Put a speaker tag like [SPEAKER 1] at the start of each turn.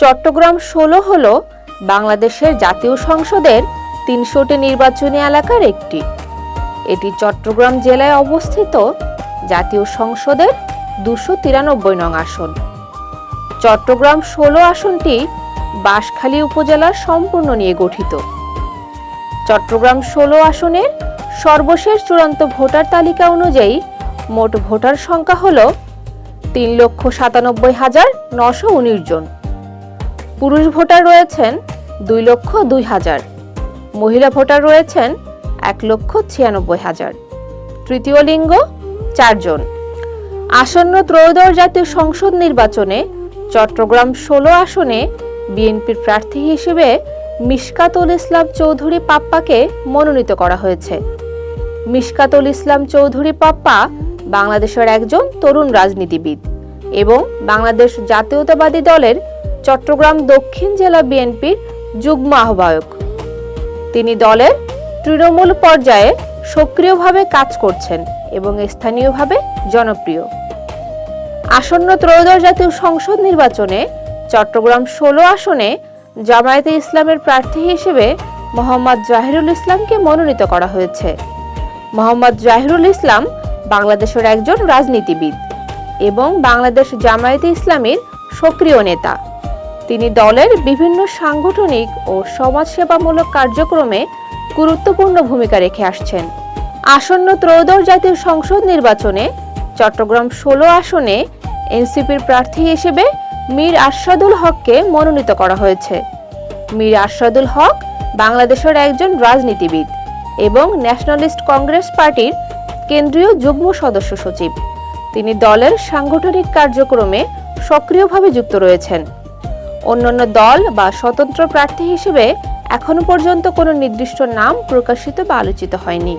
[SPEAKER 1] চট্টগ্রাম ১৬ হল বাংলাদেশের জাতীয় সংসদের ৩০০টি নির্বাচনী এলাকার একটি। এটি চট্টগ্রাম জেলায় অবস্থিত জাতীয় সংসদের ২৯৩ নং আসন। চট্টগ্রাম ১৬ আসনটি বাঁশখালী উপজেলার সম্পূর্ণ নিয়ে গঠিত। চট্টগ্রাম ১৬ আসনের সর্বশেষ চূড়ান্ত ভোটার তালিকা অনুযায়ী মোট ভোটার সংখ্যা হল ৩,৯৭,৯১৯ জন। পুরুষ ভোটার রয়েছেন ২,০২,০০০, মহিলা ভোটার রয়েছেন ১,৯৬,০০০, তৃতীয় লিঙ্গ ৪ জন। আসন্ন ত্রয়োদশ জাতীয় সংসদ নির্বাচনে চট্টগ্রাম ১৬ আসনে বিএনপির প্রার্থী হিসেবে মিশকাতুল ইসলাম চৌধুরী পাপ্পাকে মনোনীত করা হয়েছে। মিশকাতুল ইসলাম চৌধুরী পাপ্পা বাংলাদেশের একজন তরুণ রাজনীতিবিদ এবং বাংলাদেশ জাতীয়তাবাদী দলের চট্টগ্রাম দক্ষিণ জেলা বিএনপির যুগ্ম আহ্বায়ক। তিনি দলের তৃণমূল পর্যায়ে সক্রিয়ভাবে কাজ করছেন এবং স্থানীয়ভাবে জনপ্রিয়। আসন্ন ত্রয়োদশ জাতীয় সংসদ নির্বাচনে চট্টগ্রাম ১৬ আসনে জামায়াতে ইসলামের প্রার্থী হিসেবে মোহাম্মদ জাহিরুল ইসলামকে মনোনীত করা হয়েছে। মোহাম্মদ জাহিরুল ইসলাম বাংলাদেশের একজন রাজনীতিবিদ এবং বাংলাদেশ জামায়াতে ইসলামীর সক্রিয় নেতা। তিনি দলের বিভিন্ন সাংগঠনিক ও সমাজসেবামূলক কার্যক্রমে গুরুত্বপূর্ণ ভূমিকা রেখে আসছেন। আসন্ন ত্রয়োদশ জাতীয় সংসদ নির্বাচনে চট্টগ্রাম ১৬ আসনে এনসিপির প্রার্থী হিসেবে মীর আরশাদুল হককে মনোনীত করা হয়েছে। মীর আরশাদুল হক বাংলাদেশের একজন রাজনীতিবিদ এবং ন্যাশনালিস্ট কংগ্রেস পার্টির কেন্দ্রীয় যুগ্ম সদস্য সচিব। তিনি দলের সাংগঠনিক কার্যক্রমে সক্রিয়ভাবে যুক্ত রয়েছেন। অন্যান্য দল বা স্বতন্ত্র প্রার্থী হিসেবে এখনো পর্যন্ত কোনো নির্দিষ্ট নাম প্রকাশিত বা আলোচিত হয়নি।